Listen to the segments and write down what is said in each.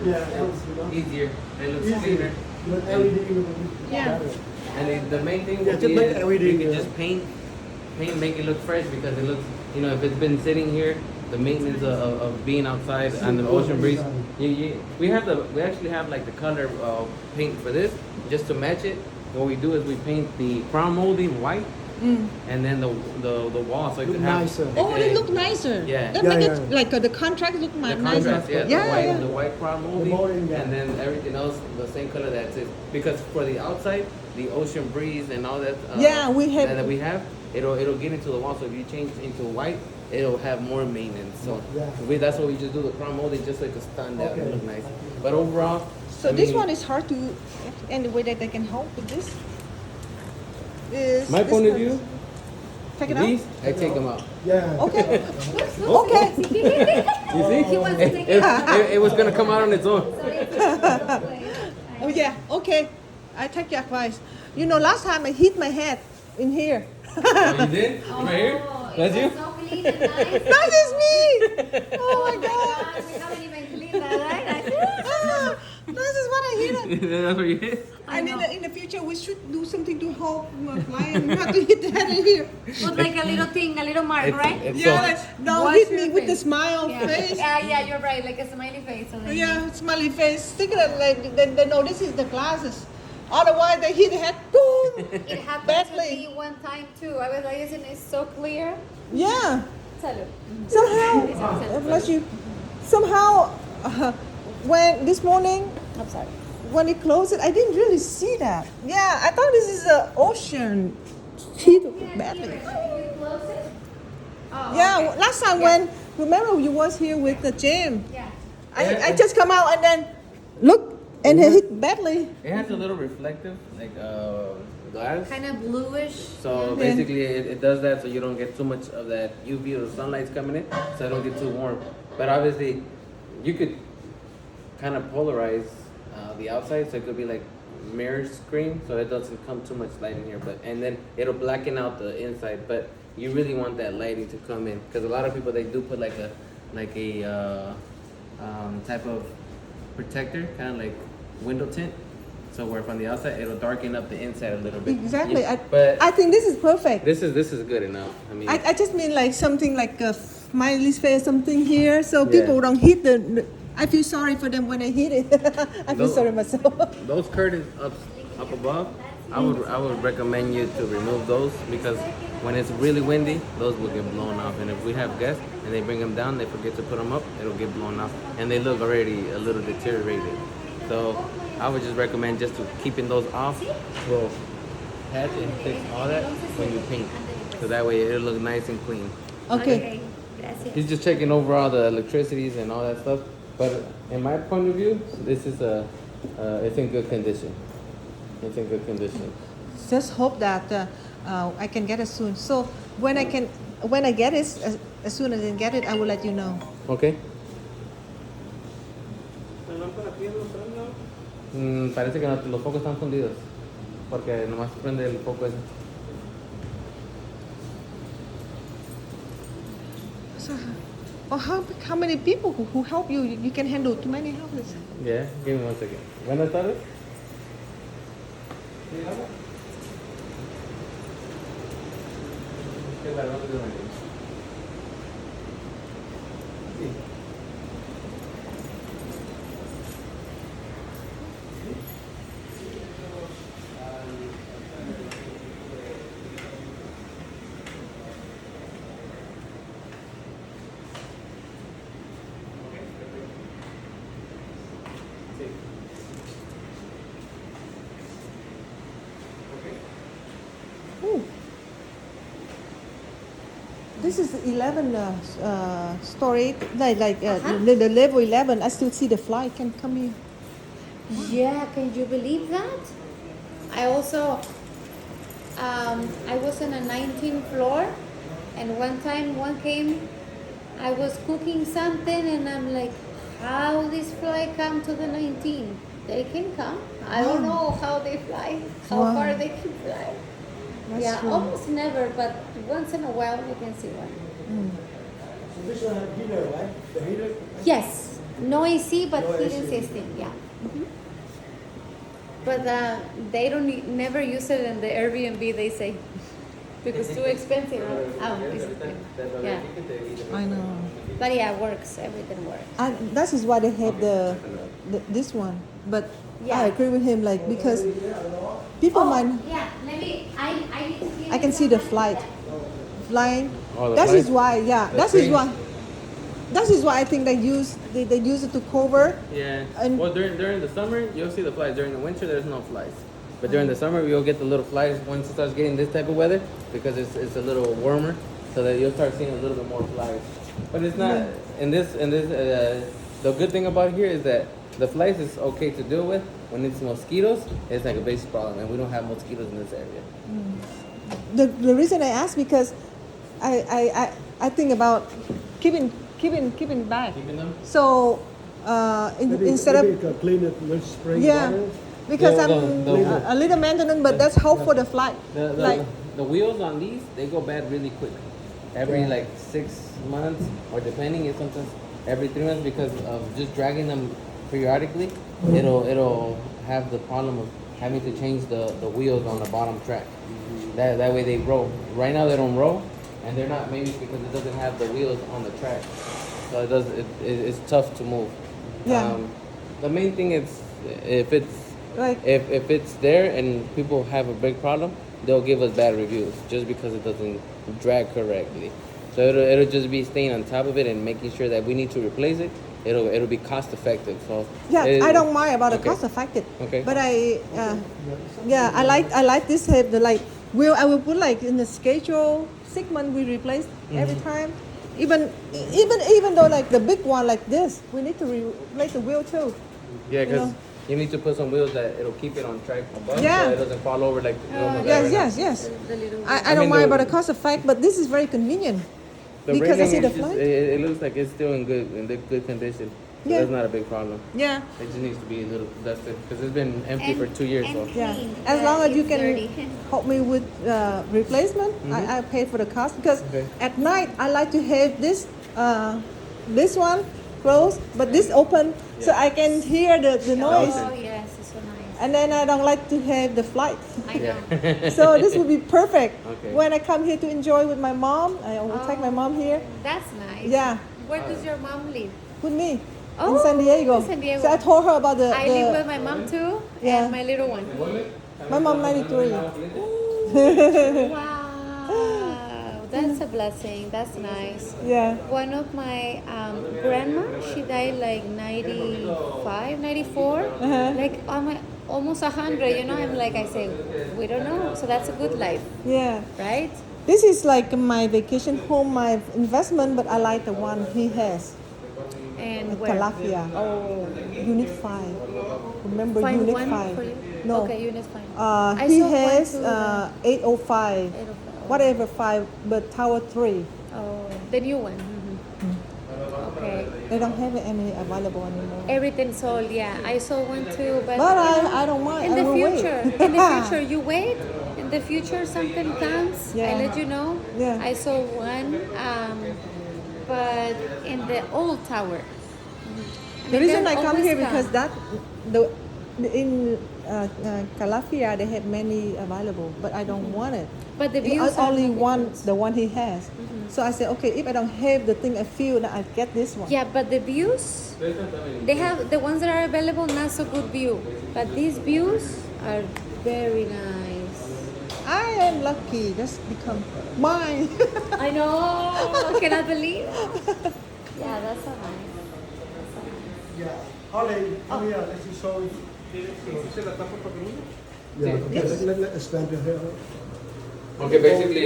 easier. It looks cleaner. Yeah. And the main thing Yeah, would just be make is LED, you can yeah. just paint, make it look fresh because it looks, if it's been sitting here, the maintenance of being outside and the ocean breeze. We actually have like the color paint for this just to match it. What we do is we paint the crown molding white, and then the wall so it Look can have nicer. Oh, it look nicer. Yeah. That Yeah, make yeah. it like the contract look the nicer. contrast, yeah, Yeah, the white crown molding, molding, yeah. and then everything else the same color that's it. Because for the outside, the ocean breeze and all that, Yeah, we have- that we have, it'll get into the wall. So if you change into white, it'll have more maintenance. So Yeah. that's what we just do the crown molding just so it can stand out and Okay. look nice. But overall, So this one is hard to, and the way that I can help with this is my this point of one. view, Take it out. these I take them out. Yeah. Okay. Okay. You see, He wants to take it it was gonna come out on its own. Oh yeah. Okay. I take your advice. You know, last time I hit my head in here. Oh, you did right here. That's you. So clean and nice. That is me. Oh my God. We haven't even cleaned that, right? Ah, this is what I hit. That's what you did. I mean, in the future, we should do something to help my client not to hit the head in here. Put like a little thing, a little mark, right? It's Yeah, so- like, don't Wash hit your me with the face. smile Yeah. face. Yeah, you're right. Like a smiley face. So then Yeah, smiley face. Think of it like they know this is the glasses. Otherwise, they hit the head. Boom. It happened Badly. to me one time too. I was like, isn't it so clear? Yeah. Salud. Somehow, bless you. Somehow, when this morning, I'm sorry. when it closed it, I didn't really see that. Yeah, I thought this is the ocean. Hit badly. You close it? Oh, Yeah, okay. last time when remember you was here with the Jim. Yeah. I just come out and then look and it hit badly. It has a little reflective, like glass. Kind of bluish. So Yeah. basically, it does that so you don't get too much of that UV or the sunlight's coming in, so it don't get too warm. But obviously, you could kind of polarize the outside, so it could be like mirror screen, so it doesn't come too much light in here. And then it'll blacken out the inside. But you really want that lighting to come in, because a lot of people they do put like a type of protector, kind of like window tint. So where from the outside it'll darken up the inside a little bit. Exactly. But I think this is perfect. this is good enough. I mean, I just mean like something like a smiley face, something here, so Yeah. people don't hit the. I feel sorry for them when I hit it. I feel Those- sorry myself. those curtains up above, I would recommend you to remove those, because when it's really windy, those will get blown off. And if we have guests and they bring them down, they forget to put them up, it'll get blown off, and they look already a little deteriorated. So I would just recommend just to keeping those off. We'll patch and fix all that when you paint, so that way it'll look nice and clean. Okay. Gracias. He's just checking over all the electricities and all that stuff. But in my point of view, this is it's in good condition. It's in good condition. Just hope that I can get it soon. So when I get it, as soon as I get it, I will let you know. Okay. Parece que los focos están fundidos. Porque nomás prende el foco ese. So, how many people who help you? You can handle too many houses. Yeah, give me 1 second. Buenas tardes. ¿Qué tal? ¿Dónde te llamas? Sí. Ooh. This is 11 story, the level 11. I still see the fly can come here. Yeah, can you believe that? I also, I was on a 19th floor, and one time one came, I was cooking something, and I'm like, how this fly come to the 19? They can come. I don't know how they fly, how Wow. far they can fly. That's yeah, true. almost never, but once in a while you can see one. So this one has heater, right? The heater? Yes, No AC, but No heating AC. system. Yeah. But they don't never use it in the Airbnb. They say because too expensive. Oh, yeah. I know. But yeah, it works. Everything works. That is why they have this one. But Yeah. I agree with him, like, because people might. Yeah. Maybe I need to give I can see the flight flying. Oh, the That is flight? why, yeah. The That is train? why. That is why I think they use it to cover. Yeah. And- Well, during the summer, you'll see the flies. During the winter, there's no flies. But during the summer, you'll get the little flies once it starts getting this type of weather because it's a little warmer, so that you'll start seeing a little bit more flies. But it's not in this. The good thing about here is that the flies is okay to deal with. When it's mosquitoes, it's like a basic problem, and we don't have mosquitoes in this area. The reason I ask because I think about keeping back. Keeping them. So instead maybe of you can clean it with spring yeah, water. because The- I'm the- a little maintenance, but that's how for the flight. Like The wheels on these, they go bad really quick. Every like 6 months, or depending, it's sometimes every 3 months because of just dragging them periodically. It'll have the problem of having to change the wheels on the bottom track. That way they roll. Right now they don't roll, and they're not, maybe because it doesn't have the wheels on the track, so it's tough to move. Yeah. The main thing is if it's like if it's there and people have a big problem, they'll give us bad reviews just because it doesn't drag correctly. So it'll just be staying on top of it and making sure that we need to replace it. It'll be cost effective. So yeah, I don't mind about the okay. cost effective. Okay. But I like this have the like I will put like in the schedule 6 months we replace every time. Even though like the big one like this, we need to replace the wheel too. Yeah, You because know? you need to put some wheels that it'll keep it on track above, Yeah. so it doesn't fall over like. almost Yes, right yes, now. yes. The little. I I don't mean, mind the- about the cost effect, but this is very convenient. The Because I see railing the is just- flight. it looks like it's still in good condition. So Yeah. that's not a big problem. Yeah, It just needs to be a little dusted because it's been empty for 2 years. So yeah. Clean, As but long as you it's can dirty. help me with replacement, I pay for the cost because Okay. at night I like to have this one closed, but this open so I can hear the noise. Oh yes, it's so nice. And then I don't like to have the flight. I know. So this would be perfect Okay. when I come here to enjoy with my mom. I will take my mom here. That's nice. Yeah, Where does your mom live? with me Oh, in San Diego. in San Diego. So I told her about I live with my mom too, Yeah. and my little one. my mom 93. Wow, that's a blessing. That's nice. Yeah. One of my grandma, she died like 95, 94, Uh-huh. like almost 100. You know, I'm like I say, we don't know. So that's a good life, Yeah. right? This is like my vacation home, my investment, but I like the one he has. And At where? Calafia. Oh, Unit 5. Remember find Unit one 5? for you? No. Okay, unit fine. I He saw one has too, 805. 805. Whatever 5, but Tower 3. Oh, the new one. Okay. They don't have any available anymore. Everything sold, yeah. I saw one too, but But you know, I don't mind. in I the will wait. future, in the future, you wait. In the future, something comes. Yeah. I let you know. Yeah. I saw one, but in the old tower. The reason I they come always here because in Calafia they have many available, but I don't want it. But the I views are only not want different. the one he has. So I said, okay, if I don't have the thing I feel, then I get this one. Yeah, but the views, they have the ones that are available, not so good view. But these views are very nice. I am lucky. Just become mine. I know. I cannot believe. Yeah, that's so nice. Yeah. Holly, come here. Let's just show it. Yeah. Okay. Let's stand your hair. okay, basically,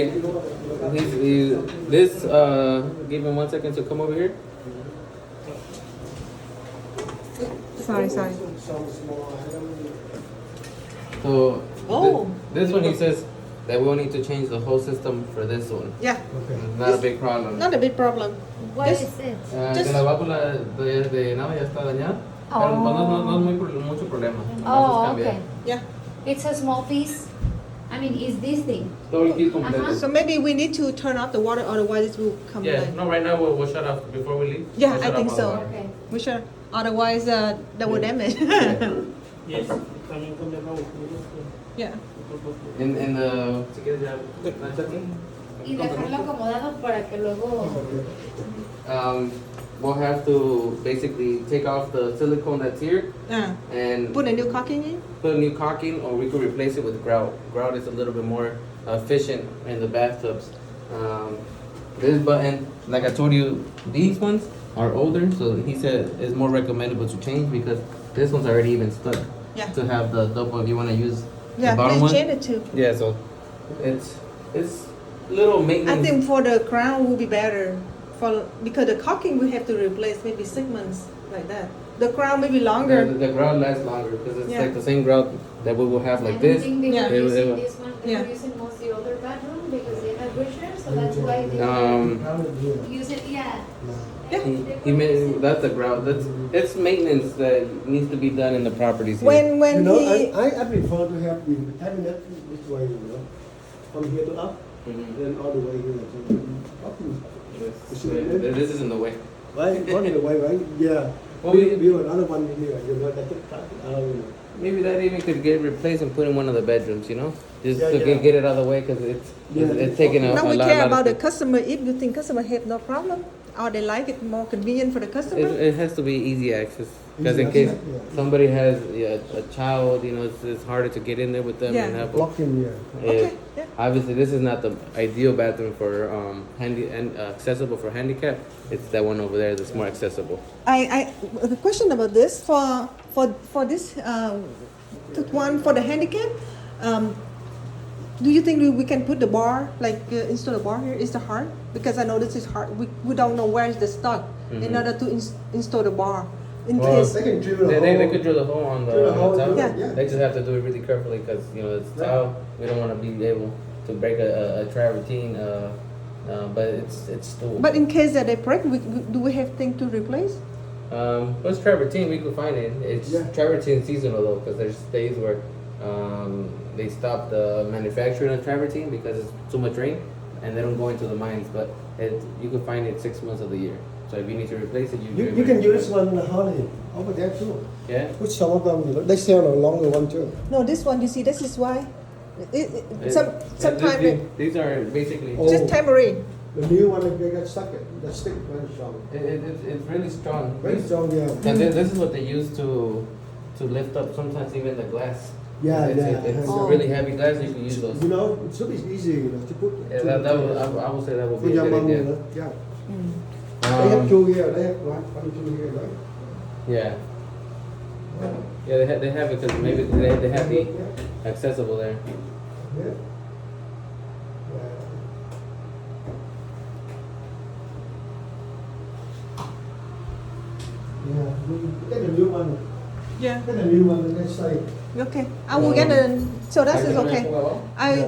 give him 1 second to come over here. sorry. Some small item. So Oh. this one he says that we'll need to change the whole system for this one. Yeah, Okay. Not a big problem. not a big problem. What Just- is it? Que la válvula de nave ya está dañada, pero pues no es mucho problema. Nomás es Oh, cambiar. okay. Yeah. It's a small piece. I mean, is this thing? Todo el kit completo. So maybe we need to turn off the water, otherwise it will come Yeah, back. no, right now we'll shut off before we leave. Yeah, We'll I shut think off all so. the water. Okay. We should. Otherwise, that would damage. Yes, también cambiar la bujura. Yeah. In the Y dejarlo acomodado para que luego. we'll have to basically take off the silicone that's here and Put a new caulking in. put a new caulking, or we could replace it with grout. Grout is a little bit more efficient in the bathtubs. This button, like I told you, these ones are older, so he said it's more recommendable to change because this one's already even stuck. Yeah. To have the double, if you want to use Yeah, the bottom please one. change it too. Yeah, so it's little I maintenance. think for the crown will be better because the caulking we have to replace maybe 6 months like that. The crown may be longer. The grout lasts longer because it's Yeah. like the same grout that we will have like I don't this. think they Yeah. were It- using it- this one. They Yeah. were using most the older bedroom because they had wishers, so that's why they use it. Yeah. He made that's the grout. It's maintenance that needs to be done in the properties here. When You know, he I prefer to have the cabinet this way, you know, from here to up, Mhm. then all the way here. So up to- This is in the way. right, one the way, right? Yeah. Well, Build another one here, you know, that's it. Maybe that even could get replaced and put in one of the bedrooms, you know, just Yeah, to yeah. get it out of the way because Yeah. it's taking a now we lot. care lot about of the space. customer. If you think customer have no problem or they like it more convenient for the customer. It has to be easy access because Easy in case access, yeah. somebody has a child, you know, it's harder to get in there with them Yeah. and help them. Lock in here. Okay, yeah. Obviously, this is not the ideal bathroom for handy and accessible for handicap. It's that one over there that's more accessible. I the question about this for this one for the handicap. Do you think we can put the bar like install a bar here? Is it hard? Because I know this is hard. We don't know where is the stock in Mhm. order to install the bar. In Well, case They can drill the They hole. could drill the hole on the, Drill the hole, top. Yeah. They just have to do it really carefully because you know it's Yeah. tile. We don't want to be able to break a travertine, but it's stool. but in case that they break, do we have thing to replace? What's travertine? We could find it. It's Yeah. travertine seasonal though, because there's days where they stop the manufacturing of travertine because it's too much rain, and they don't go into the mines. But you can find it 6 months of the year. So if you need to replace it, You can use one Holly over there too. Yeah. Put some of them, you know, they sell a longer one too. No, this one you see. This is why. Sometimes These are basically. Oh. just tamarind. The new one, they got stuck it, the stick very strong. It's really strong. Very strong, yeah. And this is what they use to lift up sometimes even the glass. Yeah, It's Oh. really heavy glass. You can use those. You know, it should be easy, you know, to put. Yeah, I would say that would For be a your good mom, you idea. know, yeah. They have two here, they have one, two here, right? Yeah. Yeah, they have it because maybe they have the accessible there. Yeah. Yeah, get a new one, Yeah. get a new one, and let's say. Okay. I will get a. So that is okay.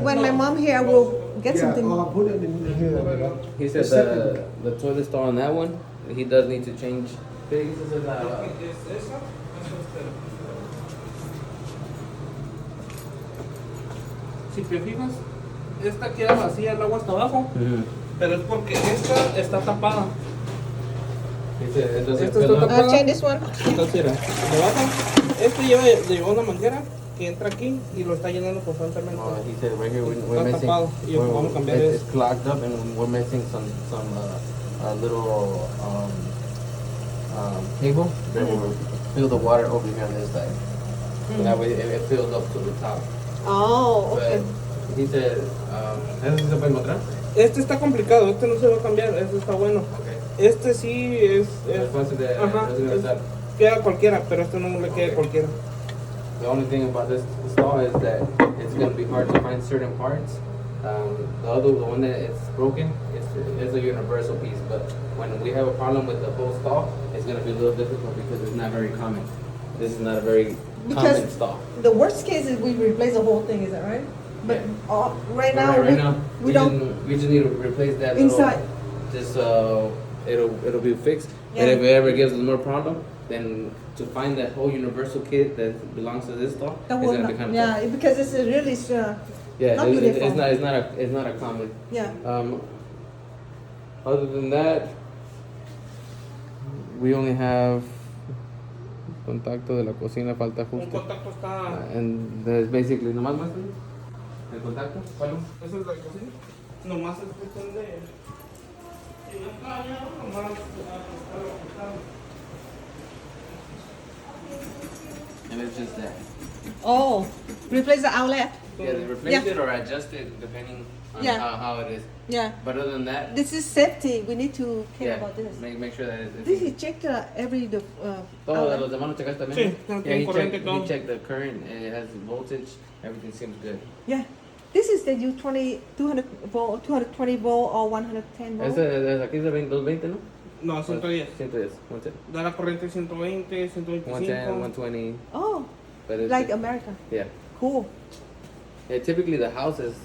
When my mom here, I will get Yeah, something. or put it in here, you know. He said the toilet stall on that one, he does need to change. Si te fijas, esta queda vacía, el agua hasta abajo, pero es porque esta está tapada. Entonces, Esto está tapado. Change this one. Entonces, mira, debajo, lleva una manguera que entra aquí y lo está llenando constantemente. he said right here we're Está missing. tapado y vamos a cambiar It's eso. clogged up and we're missing some little cable that will fill the water over here on this side. So that way it fills up to the top. Oh, okay. But he said, ¿eso sí se puede encontrar? Este está complicado, este no se va a cambiar, este está bueno. Okay. Este sí es Después de ajá, queda cualquiera, pero este no le queda cualquiera. The only thing about this stall is that it's going to be hard to find certain parts. The one that it's broken, it's a universal piece. But when we have a problem with the whole stall, it's going to be a little difficult because it's not very common. This is not a very common Because stall. the worst case is we replace the whole thing. Is that right? But right now, right now, we don't. We just need to replace that Inside. little. Just it'll be fixed. Yeah. And if it ever gives us more problem, then to find that whole universal kit that belongs to this stall, That it's will going to not, be kind of yeah, tough. because it's a really Yeah, not it's beautiful. not a common. Yeah. Other than that, we only have Contacto de la cocina falta Un ajuste. contacto está. And there's basically, nomás muéstrame. El contacto, ¿cuál? Esa es la cocina. Nomás es cuestión de. Y no está dañado, nomás ajustarlo. And it's just that. Oh, replace the outlet. Yeah, they replace Yeah. it or adjust it depending on Yeah. how it is. Yeah. But other than that, This is safety. We need to care yeah, about this. make sure that This it's is checked every todo de outlet. los demás lo checaste también. Sí, Yeah, tiene corriente y he todo. checked the current, it has voltage, everything seems good. Yeah. This is the U20 200 volt, 220 volt or 110 volt. Aquí es de 220, ¿no? No, 110. 110, 110. Da la corriente 120, 125. 110, 120. Oh, But it's like America. yeah. Cool. Yeah, typically the houses,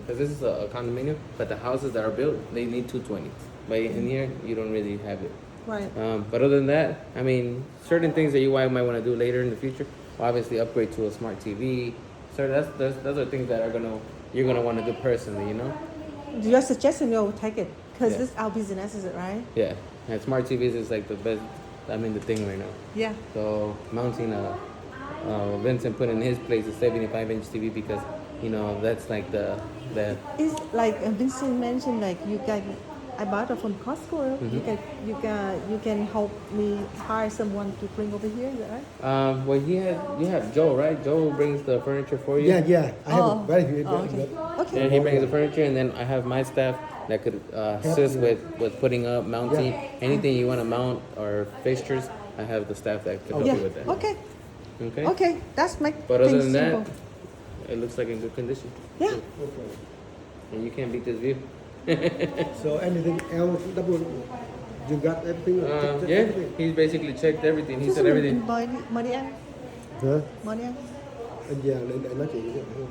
because this is a condominium, but the houses that are built, they need 220. But in here, you don't really have it. Right. But other than that, I mean, certain things that you might want to do later in the future, obviously upgrade to a smart TV. So those are things that you're gonna want to do personally, you know? Your suggestion, you will take it because Yeah. this is our business, is it right? Yeah. And smart TVs is like the best. I mean, the thing right now. Yeah. So mounting Vincent put in his place a 75-inch TV because that's like the It's like Vincent mentioned, like I bought it from Costco. Mhm. You can help me hire someone to bring over here, is that right? well, you have Joe, right? Joe brings the furniture for you. Yeah. I have Oh. a very good. Okay. Okay. And he brings the furniture, and then I have my staff that could assist with putting up, mounting, anything you want to mount or fixtures. I have the staff that could help Yeah. you with that. Okay. Okay. Okay. That's my But other thing than simple. that, it looks like in good condition. Yeah. Okay. And you can't beat this view. So anything else? You got everything? Check Yeah, everything? he's basically checked everything. He said everything. Money ăn. Hả? Money ăn. Dạ, để nói chuyện với em.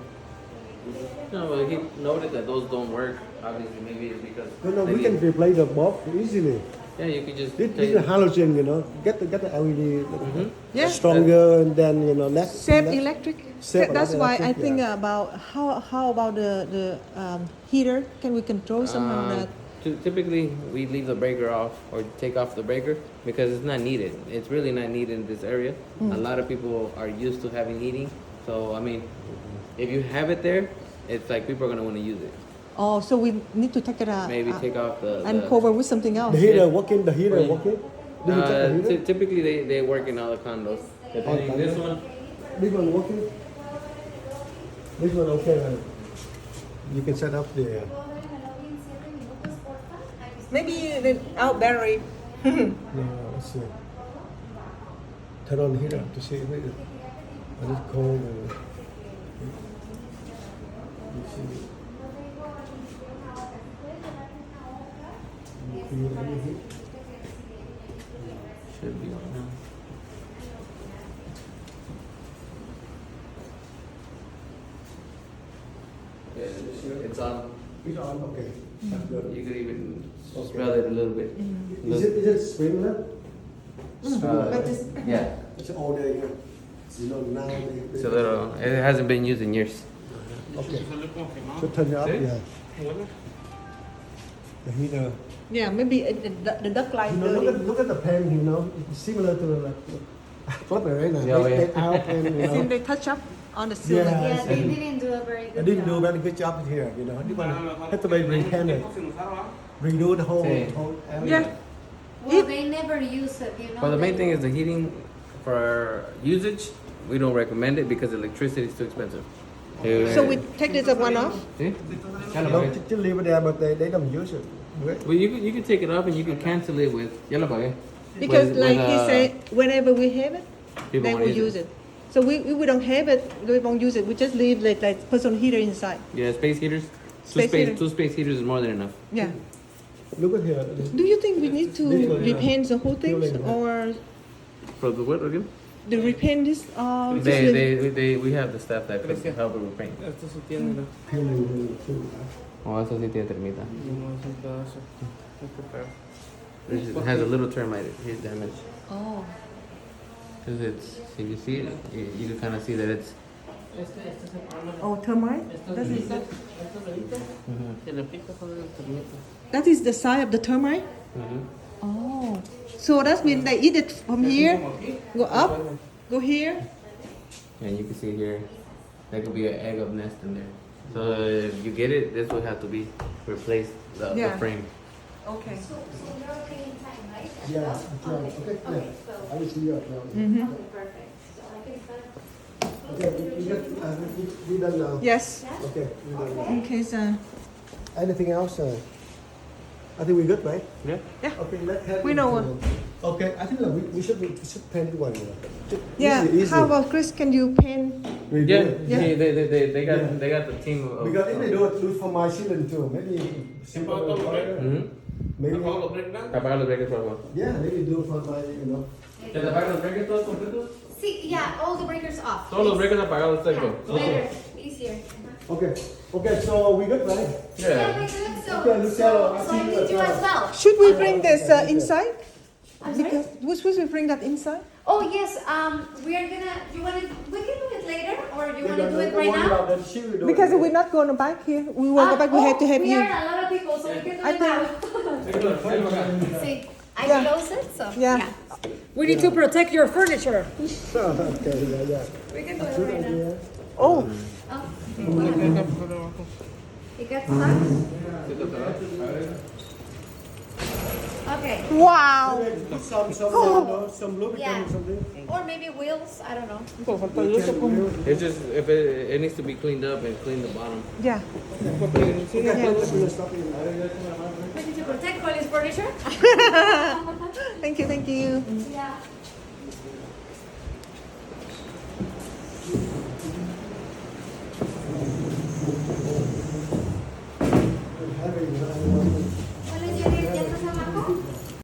No, well, he noted that those don't work. Obviously, maybe it's because. No, we maybe- can replace the bulb easily. Yeah, you could just. This take- is halogen, get the LED Yeah. stronger, and then less. Save less- electric. Save That's why I electric, think yeah. about how about the heater? Can we control somehow that? Typically, we leave the breaker off or take off the breaker because it's not needed. It's really not needed in this area. A lot of people are used to having heating. So, I mean, if you have it there, it's like people are going to want to use it. Oh, so we need to take it out Maybe take off the. and cover with something else. The heater working. The heater Well, working. Did you check the heater? Typically, they work in all the condos. Depending, this one. This one working. This one okay. You can set up the. Maybe the out battery. Let's see. Turn on the heater to see if it is cold. You see. You feel any heat? Should be on now. Yeah, it's on. It's on. Okay. That's good. You could even smell it a little bit. Is it sprinkler? But this, Yeah. It's all day. Now they. It's a little. It hasn't been used in years. Okay. Sale como quemado. So turn it up. See? Yeah. Huele. The heater. yeah, maybe the duct light dirty. Look at the pan. It's similar to like flipper, right? Yeah, oh, They yeah. out and Seem they touch up on the ceiling. Yeah. Yeah, they didn't do a very I good didn't do a job. very good job here. You A lo mejor have to be repainted, tiempo sin usar, ¿va? redo the whole Sí. area. Yeah. Well, they never use it, you know. Well, the main they- thing is the heating for usage. We don't recommend it because electricity is too expensive. So we take this one off. See? No, just leave it there, but they don't use it. Right? Well, you can take it off and you can cancel it with yellow bag. Because With- like with, he said, whenever we have it, people they wanna will use it. So we don't have it, we won't use it. We just leave like put some heater inside. Yeah, space heaters. Space heater. Two space heaters is more than enough. Yeah. Look at here. Do you think we need to This one, yeah. repaint the whole thing, Feeling, yeah. or For the what again? the repaint this? Just leave- We have the staff that could Gracias. help with paint. Esto sí tiene, mira. Peeling too. Oh, eso sí tiene termita. No, es un pedazo. Este pedazo. It has a little termite here damage. Oh. Because it's, if you see it, you can kind of see that it's. Este es el problema. Oh, termite. Estas That is meditas, estas meditas, si le picas son el termita. that is the side of the termite. Oh. So that means they eat it from here, Como aquí, go up, después Go here. And you can see here, there could be an egg of nest in there. So if you get it, this would have to be replaced, the Yeah. frame. Okay. So you're okay in time, right? Yeah, okay, Okay, so, I will see you at 12. Mm-hmm. okay, perfect. So I can start. Okay, we done now. Yes. Okay, we done now. Okay, so Anything else? I think we're good, right? Yeah. Okay, let's head We know into- Okay, I think that we should paint one. yeah. Easy, easy. How about Chris? Can you paint? We do Yeah, it. Yeah. they got Yeah. they got the team of. Because if they do it for my children too, maybe. Pablo, right? Maybe. Pablo, break down. Apagar los breakers, por favor. Yeah, maybe do it for my, ¿Te apagan los breakers todos completos? See, yeah, all the breakers off. Todos los breakers apagados, Yeah, tengo. better, easier. Okay, okay, so we good, right? Yeah, Yeah. we good. So, Okay, Luciano, I'll so see I you need at you as 12. well. Should we bring this inside? I'm sorry? Because we're supposed to bring that inside. Oh yes, we are gonna. You wanna? We can do it later, or you wanna do it right now? Because we're not going back here. We will go back. We have to have we you. are a lot of people, so we can do I it now. See, I Yeah. close it, so Yeah. We need to protect your furniture. Okay, yeah. we can do it right now. Oh, Oh, you got stuck? Okay, wow. Some lubricant Yeah. or something. or maybe wheels. I don't know. It's just if it needs to be cleaned up and clean the bottom. Yeah. Okay, let's stop it. We need to protect Colin's furniture. Thank you. Thank you. Yeah.